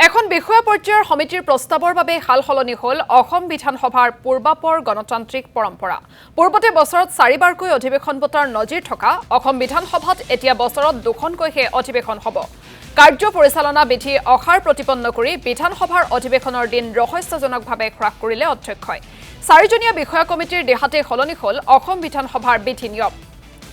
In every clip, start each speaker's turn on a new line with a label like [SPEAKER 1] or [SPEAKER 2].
[SPEAKER 1] এখন বিষয়া পৰ্যায়ৰ সমিতিৰ প্ৰস্তাৱৰ বাবে সালসলনি হ'ল অসম বিধানসভাৰ পূৰ্বাপৰ গণতান্ত্ৰিক পৰম্পৰা। পূৰ্বতে বছৰত 4বাৰকৈ অধিৱেশন পতাৰ নজিৰ থকা অসম বিধানসভাত এতিয়া বছৰত 2খনকৈহে অধিৱেশন হ'ব। কাৰ্য পৰিচালনা বিধি অসাৰ প্ৰতিপন্ন কৰি বিধানসভাৰ অধিৱেশনৰ দিন ৰহস্যজনকভাৱে হ্ৰাস কৰিলে অধ্যক্ষই। 4জনীয়া বিষয়া কমিটিৰ দিহাতে সলনি হ'ল অসম বিধানসভাৰ বিধি নিয়ম।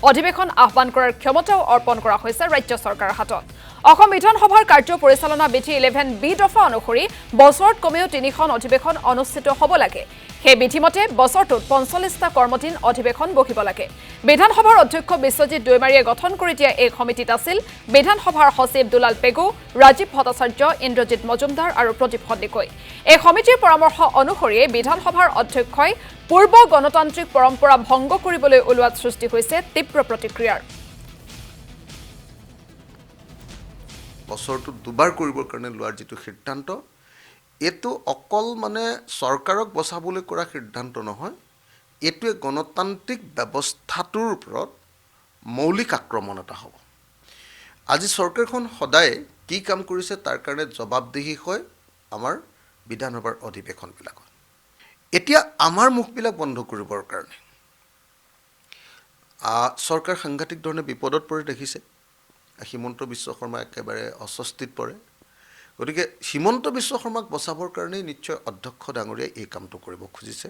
[SPEAKER 1] অধিৱেশন আহ্বান কৰাৰ ক্ষমতাও অৰ্পণ কৰা হৈছে ৰাজ্য চৰকাৰৰ হাতত। অসম বিধানসভাৰ কাৰ্য পৰিচালনা বিধি 11B দফা অনুসৰি বছৰত কমেও 3খন অধিৱেশন অনুষ্ঠিত হ'ব লাগে। সেই বিধিমতে বছৰটোত 45টা কৰ্মদিন অধিৱেশন বহিব লাগে। বিধানসভাৰ অধ্যক্ষ বিশ্বজিৎ দৈমাৰীয়ে গঠন কৰি দিয়া এই সমিতিত আছিল বিধানসভাৰ সচিব দুলাল পেগু, ৰাজীৱ ভট্টাচাৰ্য, ইন্দ্ৰজিৎ মজুমদাৰ আৰু প্ৰদীপ সন্দিকৈ। এই সমিতিৰ পৰামৰ্শ অনুসৰি বিধানসভাৰ অধ্যক্ষই পূৰ্ব গণতান্ত্ৰিক পৰম্পৰা ভংগ কৰিবলৈ ওলোৱাত সৃষ্টি হৈছে তীব্ৰ প্ৰতিক্ৰিয়াৰ।
[SPEAKER 2] বছৰটো দুবাৰ কৰিবৰ কাৰণে লোৱাৰ যিটো সিদ্ধান্ত, এইটো অকল চৰকাৰক বচাবলৈ কৰা সিদ্ধান্ত নহয়, এইটোৱে গণতান্ত্ৰিক ব্যৱস্থাটোৰ ওপৰত মৌলিক আক্ৰমণ এটা হ'ব। আজি চৰকাৰখন সদায় কি কাম কৰিছে তাৰ কাৰণে জবাবদিহি হয় আমাৰ বিধানসভাৰ অধিৱেশনবিলাকত। এতিয়া আমাৰ মুখবিলাক বন্ধ কৰিবৰ কাৰণে চৰকাৰ সাংঘাতিক ধৰণে বিপদত পৰে দেখিছে। হিমন্ত বিশ্ব শৰ্মা একেবাৰে অস্বস্তিত পৰে। গতিকে হিমন্ত বিশ্ব শৰ্মাক বচাবৰ কাৰণেই নিশ্চয় অধ্যক্ষ ডাঙৰীয়াই এই কামটো কৰিব খুজিছে।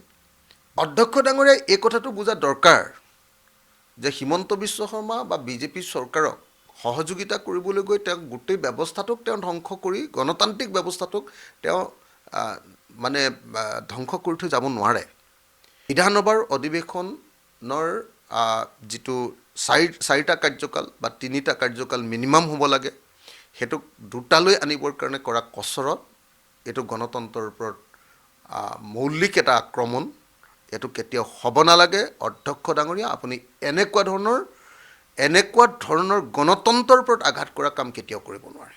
[SPEAKER 2] অধ্যক্ষ ডাঙৰীয়াই এই কথাটো বুজা দৰকাৰ যে হিমন্ত বিশ্ব শৰ্মা বা বিজেপি চৰকাৰক সহযোগিতা কৰিবলৈ গৈ তেওঁ গোটেই ব্যৱস্থাটোক তেওঁ ধ্বংস কৰি গণতান্ত্ৰিক ব্যৱস্থাটোক তেওঁ ধ্বংস কৰি থৈ যাব নোৱাৰে। বিধানসভাৰ অধিৱেশনৰ যিটো 4টা কাৰ্যকাল বা 3টা কাৰ্যকাল মিনিমাম হ'ব লাগে, সেইটোক 2টালৈ আনিবৰ কাৰণে কৰা কচৰত এইটো গণতন্ত্ৰৰ ওপৰত মৌলিক এটা আক্ৰমণ। এইটো কেতিয়াও হ'ব নালাগে। অধ্যক্ষ ডাঙৰীয়া, আপুনি এনেকুৱা ধৰণৰ গণতন্ত্ৰৰ ওপৰত আঘাত কৰা কাম কেতিয়াও কৰিব নোৱাৰে।